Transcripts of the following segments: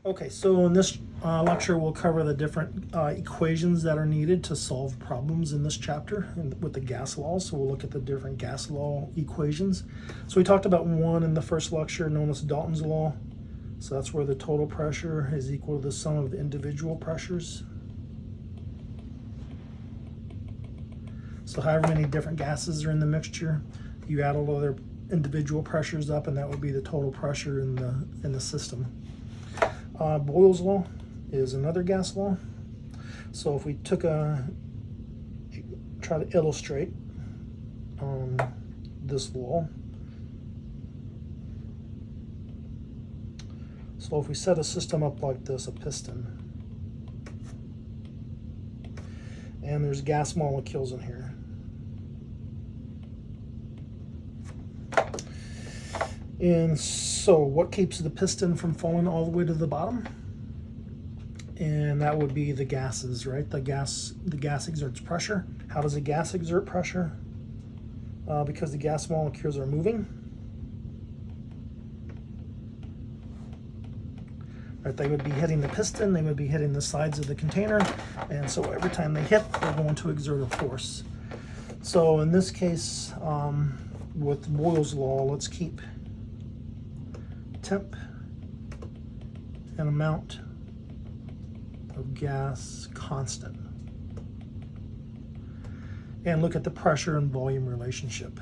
Okay, so in this lecture we'll cover the different equations that are needed to solve problems in this chapter with the gas law. So we'll look at the different gas law equations. So we talked about one in the first lecture known as Dalton's law. So that's where the total pressure is equal to the sum of the individual pressures. So however many different gases are in the mixture, you add all of their individual pressures up, and that would be the total pressure in the system. Boyles Law is another gas law. So if we try to illustrate this law. So if we set a system up like this, a piston, and there's gas molecules in here. And so what keeps the piston from falling all the way to the bottom? And that would be the gases, right? The gas exerts pressure. How does a gas exert pressure? Because the gas molecules are moving. Right, they would be hitting the piston, they would be hitting the sides of the container, and so every time they hit, they're going to exert a force. So in this case, with Boyles Law, let's keep temp and amount of gas constant. And look at the pressure and volume relationship.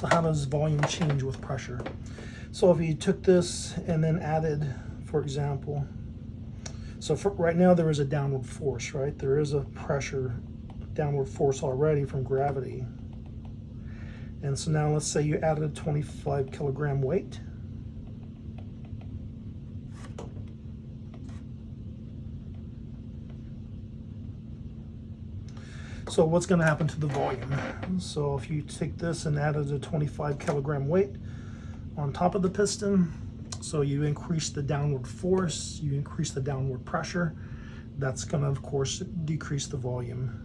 So how does volume change with pressure? So if you took this and then added, for example, so right now there is a downward force, right? There is a pressure, downward force already from gravity. And so now let's say you added a 25 kilogram weight. So what's going to happen to the volume? So if you take this and added a 25 kilogram weight on top of the piston, so you increase the downward force, you increase the downward pressure, that's going to, of course, decrease the volume.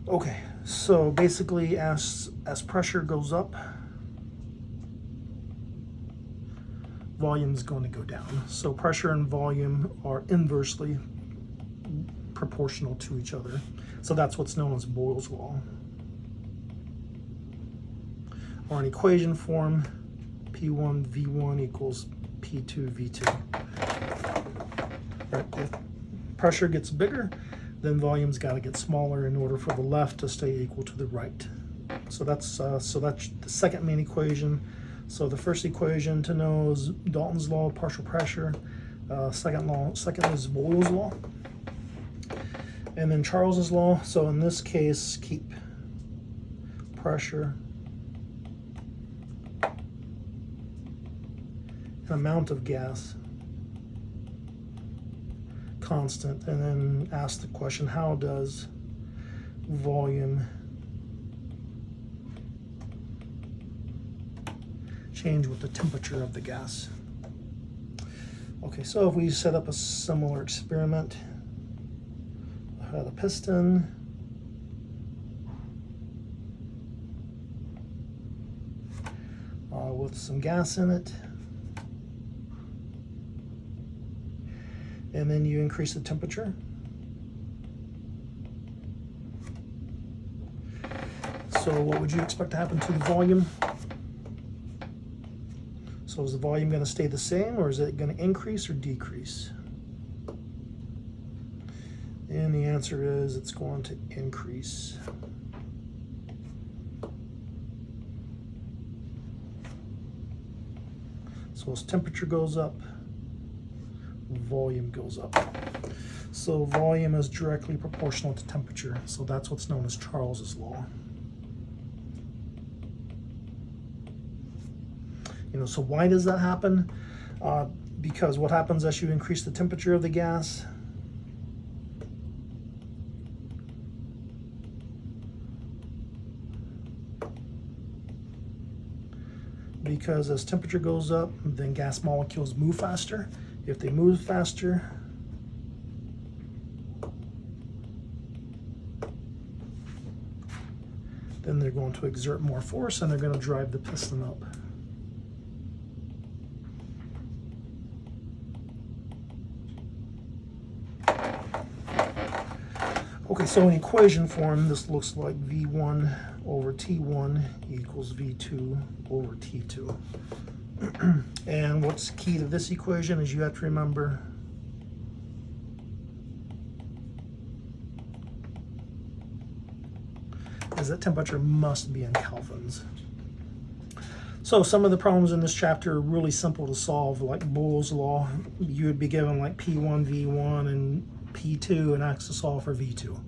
Okay, so basically as pressure goes up, volume is going to go down. So pressure and volume are inversely proportional to each other. So that's what's known as Boyles Law. Or in equation form, P1 V1 equals P2 V2. Right, if pressure gets bigger, then volume's got to get smaller in order for the left to stay equal to the right. So that's the second main equation. So the first equation to know is Dalton's law, partial pressure. Second is Boyles law. And then Charles's law. So in this case, keep pressure and amount of gas constant, and then ask the question, how does volume change with the temperature of the gas? Okay, so if we set up a similar experiment, I had a piston, with some gas in it, and then you increase the temperature. So what would you expect to happen to the volume? So is the volume going to stay the same, or is it going to increase or decrease? And the answer is it's going to increase. So as temperature goes up, volume goes up. So volume is directly proportional to temperature. So that's what's known as Charles's law. So why does that happen? Because what happens as you increase the temperature of the gas? because as temperature goes up, then gas molecules move faster. If they move faster, then they're going to exert more force and they're going to drive the piston up. Okay, so in equation form, this looks like V1 over T1 equals V2 over T2. And what's key to this equation is you have to remember is that temperature must be in kelvins. So some of the problems in this chapter are really simple to solve, like Boyles Law. You would be given like P1, V1, and P2 and asked to solve for V2.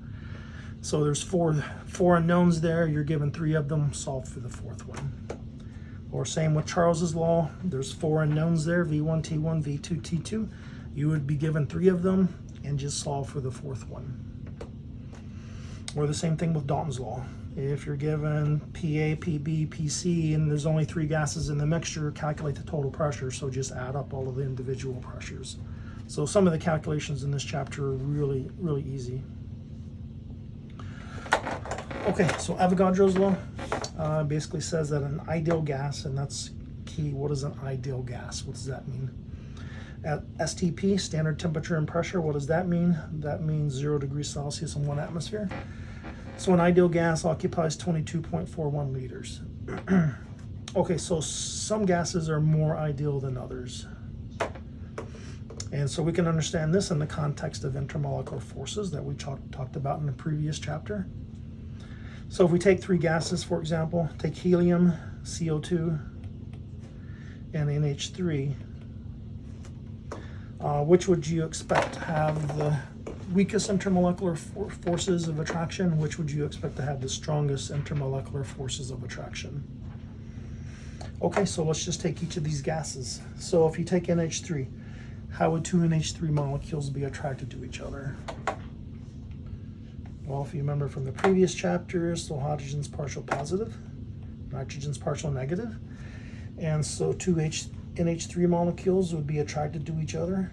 So there's four unknowns there. You're given 3 of them, solve for the 4th one. Or same with Charles's law. There's 4 unknowns there, V1, T1, V2, T2. You would be given 3 of them and just solve for the 4th one. Or the same thing with Dalton's law. If you're given PA, PB, PC, and there's only 3 gases in the mixture, calculate the total pressure. So just add up all of the individual pressures. So some of the calculations in this chapter are really, really easy. Okay, so Avogadro's law basically says that an ideal gas, and that's key, what is an ideal gas? What does that mean? At STP, standard temperature and pressure, what does that mean? That means 0 degrees Celsius in 1 atmosphere. So an ideal gas occupies 22.41 liters. Okay, so some gases are more ideal than others. And so we can understand this in the context of intermolecular forces that we talked about in the previous chapter. So if we take 3 gases, for example, take helium, CO2, and NH3, which would you expect to have the weakest intermolecular forces of attraction? Which would you expect to have the strongest intermolecular forces of attraction? Okay, so let's just take each of these gases. So if you take NH3, how would 2 NH3 molecules be attracted to each other? Well, if you remember from the previous chapters, so hydrogen's partial positive, nitrogen's partial negative, and so 2 NH3 molecules would be attracted to each other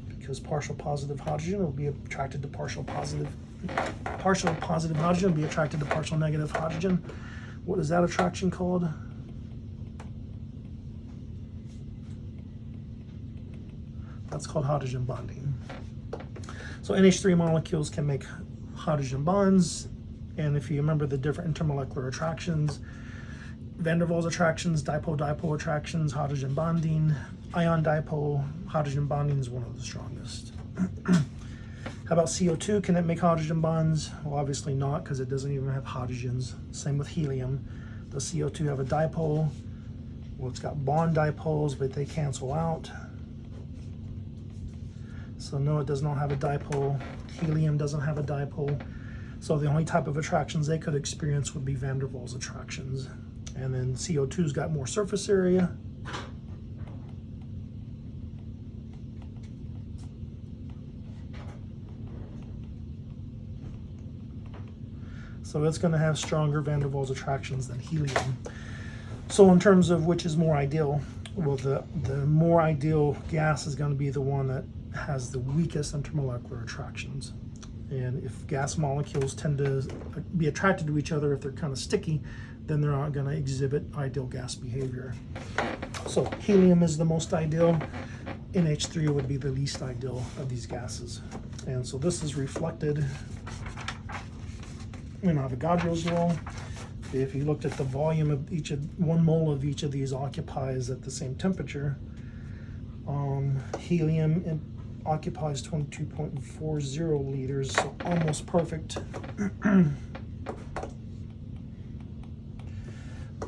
because partial positive hydrogen will be attracted to partial positive hydrogen will be attracted to partial negative hydrogen. What is that attraction called? That's called hydrogen bonding. So NH3 molecules can make hydrogen bonds, and if you remember the different intermolecular attractions, van der Waals attractions, dipole-dipole attractions, hydrogen bonding, ion dipole, hydrogen bonding is one of the strongest. How about CO2? Can it make hydrogen bonds? Well, obviously not, because it doesn't even have hydrogens. Same with helium. Does CO2 have a dipole? Well, it's got bond dipoles, but they cancel out. So no, it does not have a dipole. Helium doesn't have a dipole. So the only type of attractions they could experience would be van der Waals attractions. And then CO2's got more surface area. So it's going to have stronger van der Waals attractions than helium. So in terms of which is more ideal, well, the more ideal gas is going to be the one that has the weakest intermolecular attractions. And if gas molecules tend to be attracted to each other, if they're kind of sticky, then they're not going to exhibit ideal gas behavior. So helium is the most ideal. NH3 would be the least ideal of these gases. And so this is reflected in Avogadro's law. If you looked at the volume of 1 mole of each of these occupies at the same temperature, helium occupies 22.40 liters, so almost perfect.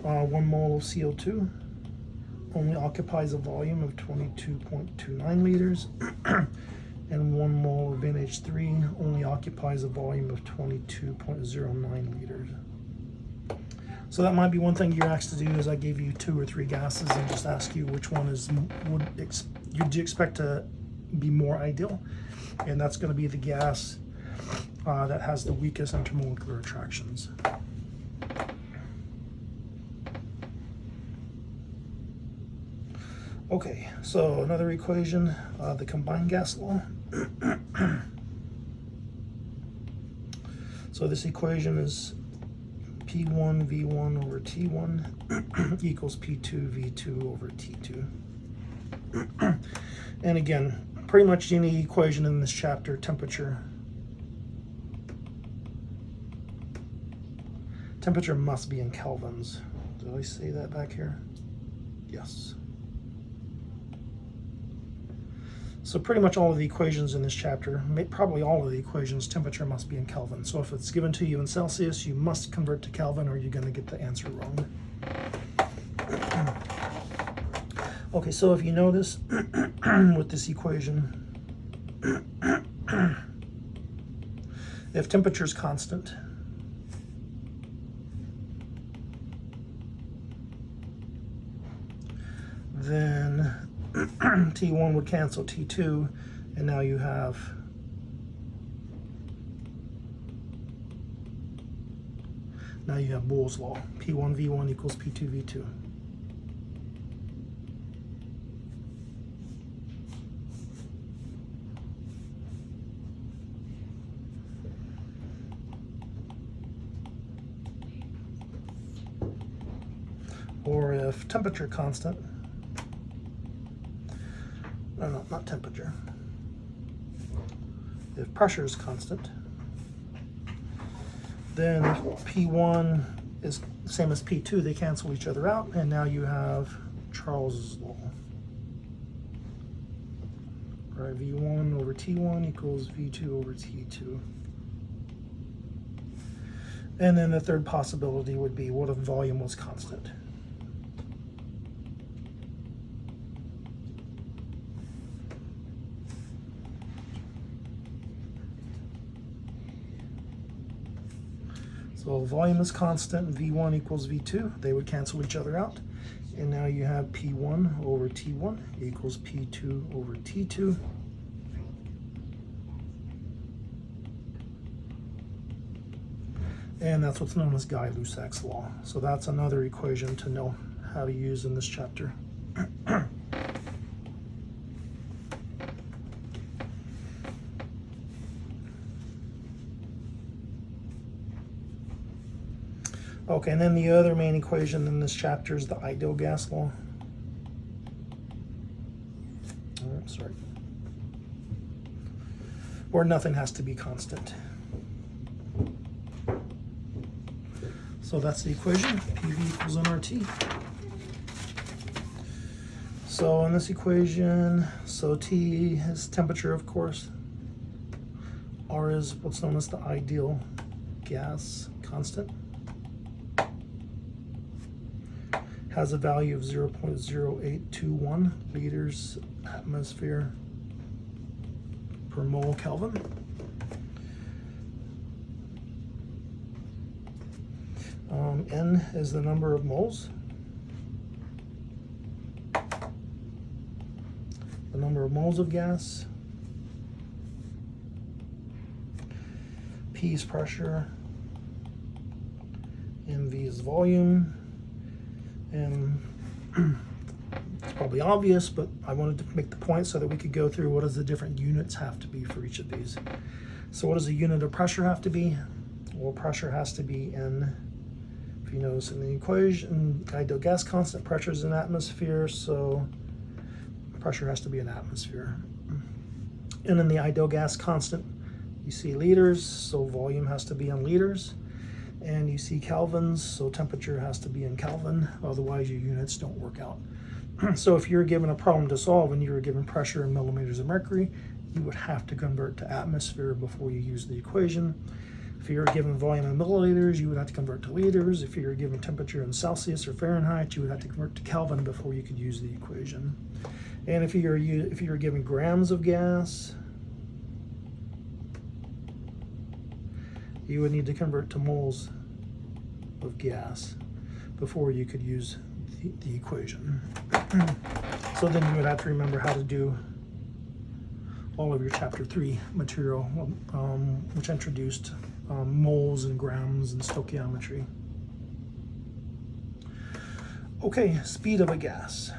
1 mole of CO2 only occupies a volume of 22.29 liters, and 1 mole of NH3 only occupies a volume of 22.09 liters. So that might be one thing you're asked to do, is I gave you 2 or 3 gases and just ask you which one would you expect to be more ideal, and that's going to be the gas that has the weakest intermolecular attractions. Okay, so another equation, the combined gas law. So this equation is P1 V1 over T1 equals P2 V2 over T2. And again, pretty much any equation in this chapter, temperature must be in kelvins. Did I say that back here? Yes. So pretty much all of the equations in this chapter, probably all of the equations, temperature must be in Kelvin. So if it's given to you in Celsius, you must convert to Kelvin or you're going to get the answer wrong. Okay, so if you notice with this equation, if temperature is constant, then T1 would cancel T2, and now you have Boyles Law. P1 V1 equals P2 V2. Or if temperature constant, no, not temperature. If pressure is constant, then P1 is the same as P2. They cancel each other out, and now you have Charles's law. Right, V1 over T1 equals V2 over T2. And then the third possibility would be, what if volume was constant? So volume is constant, V1 equals V2. They would cancel each other out. And now you have P1 over T1 equals P2 over T2. And that's what's known as Guy-Lussac's law. So that's another equation to know how to use in this chapter. Okay, and then the other main equation in this chapter is the ideal gas law. Oh, sorry. Where nothing has to be constant. So that's the equation, PV equals nRT. So in this equation, so T is temperature, of course. R is what's known as the ideal gas constant. Has a value of 0.0821 liters atmosphere per mole Kelvin. N is the number of moles. The number of moles of gas. P is pressure. MV is volume. And it's probably obvious, but I wanted to make the point so that we could go through what does the different units have to be for each of these. So what does the unit of pressure have to be? Well, pressure has to be in, if you notice in the equation, ideal gas constant, pressure is in atmosphere, so pressure has to be in atmosphere. And in the ideal gas constant, you see liters, so volume has to be in liters. And you see kelvins, so temperature has to be in Kelvin, otherwise your units don't work out. So if you're given a problem to solve and you were given pressure in millimeters of mercury, you would have to convert to atmosphere before you use the equation. If you were given volume in milliliters, you would have to convert to liters. If you were given temperature in Celsius or Fahrenheit, you would have to convert to Kelvin before you could use the equation. And if you were given grams of gas, you would need to convert to moles of gas before you could use the equation. So then you would have to remember how to do all of your chapter 3 material, which introduced moles and grams and stoichiometry. Okay, speed of a gas.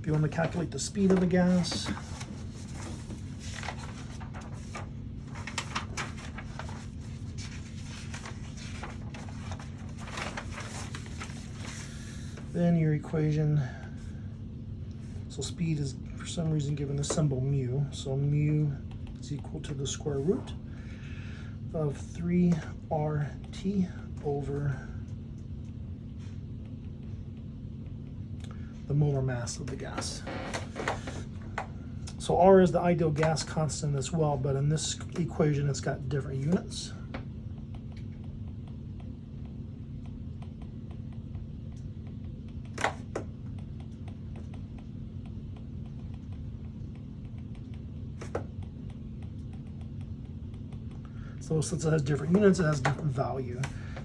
If you want to calculate the speed of the gas, then your equation, so speed is for some reason given the symbol mu, so mu is equal to the square root of 3RT over the molar mass of the gas. So R is the ideal gas constant as well, but in this equation it's got different units. So since it has different units, it has different value.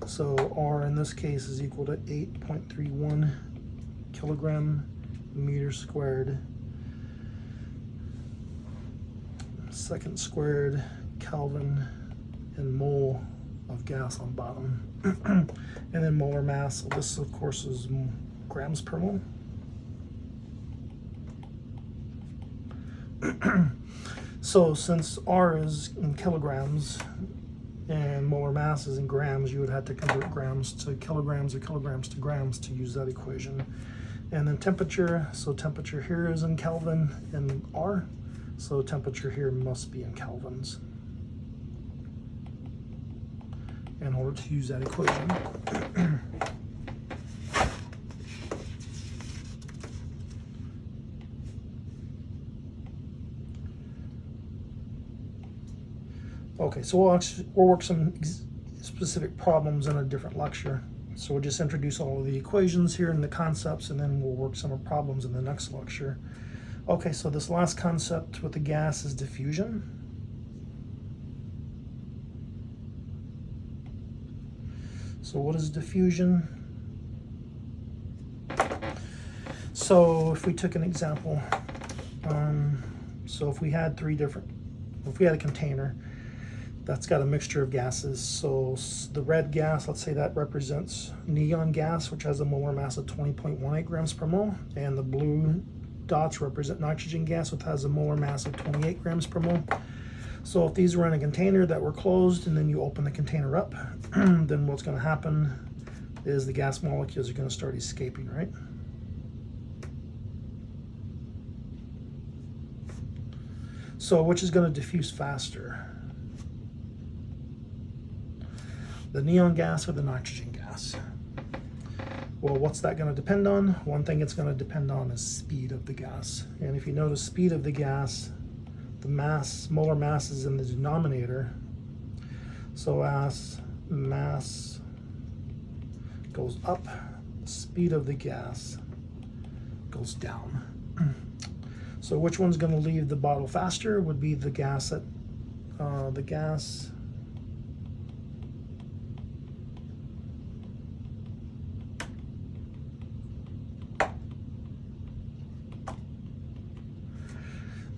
So R in this case is equal to 8.31 kilogram meter squared second squared Kelvin and mole of gas on bottom. And then molar mass, so this of course is grams per mole. So since R is in kilograms and molar mass is in grams, you would have to convert grams to kilograms or kilograms to grams to use that equation. And then temperature, so temperature here is in Kelvin and R, so temperature here must be in kelvins in order to use that equation. Okay, so we'll work some specific problems in a different lecture. So we'll just introduce all of the equations here and the concepts, and then we'll work some problems in the next lecture. Okay, so this last concept with the gas is diffusion. So what is diffusion? So if we took an example, so if we had if we had a container that's got a mixture of gases. So the red gas, let's say that represents neon gas, which has a molar mass of 20.18 grams per mole, and the blue dots represent nitrogen gas, which has a molar mass of 28 grams per mole. So if these were in a container that were closed and then you open the container up, then what's going to happen is the gas molecules are going to start escaping, right? So which is going to diffuse faster? The neon gas or the nitrogen gas? Well, what's that going to depend on? One thing it's going to depend on is speed of the gas. And if you notice speed of the gas, the molar mass is in the denominator. So as mass goes up, speed of the gas goes down. So which one's going to leave the bottle faster would be the gas that the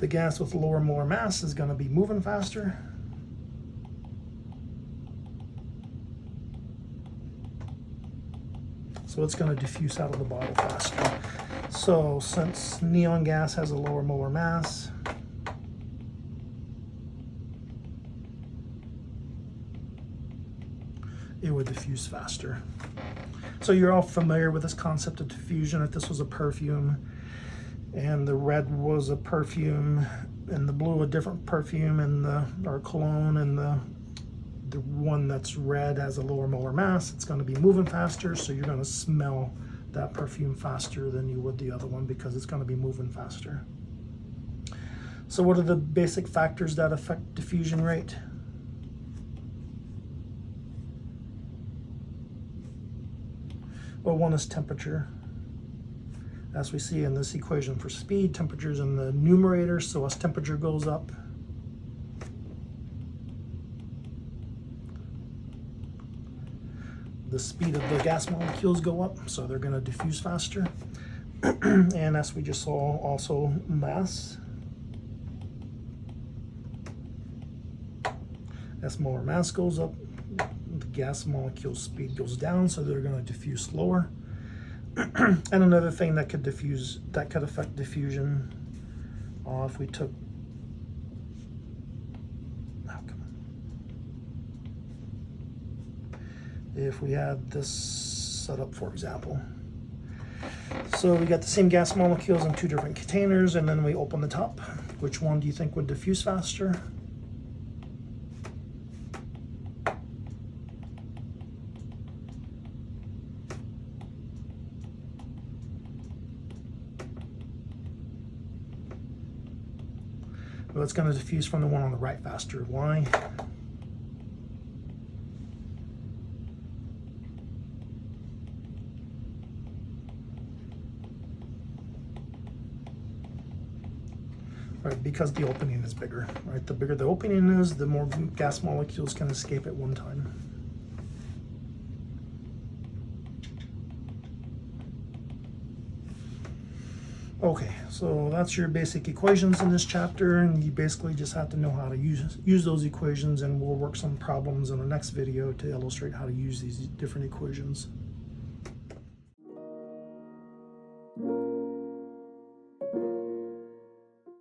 gas with lower molar mass is going to be moving faster. So it's going to diffuse out of the bottle faster. So since neon gas has a lower molar mass, it would diffuse faster. So you're all familiar with this concept of diffusion. If this was a perfume, and the red was a perfume, and the blue a different perfume, and or cologne, and the one that's red has a lower molar mass, it's going to be moving faster, so you're going to smell that perfume faster than you would the other one because it's going to be moving faster. So what are the basic factors that affect diffusion rate? Well, one is temperature. As we see in this equation for speed, temperature is in the numerator, so as temperature goes up, the speed of the gas molecules go up, so they're going to diffuse faster. And as we just saw, also mass. As molar mass goes up, the gas molecule speed goes down, so they're going to diffuse slower. And another thing that could affect diffusion, if we took, if we had this set up, for example. So we got the same gas molecules in two different containers, and then we open the top. Which one do you think would diffuse faster? Well, it's going to diffuse from the one on the right faster. Why? Right, because the opening is bigger. Right, the bigger the opening is, the more gas molecules can escape at one time. Okay, so that's your basic equations in this chapter, and you basically just have to know how to use those equations, and we'll work some problems in the next video to illustrate how to use these different equations.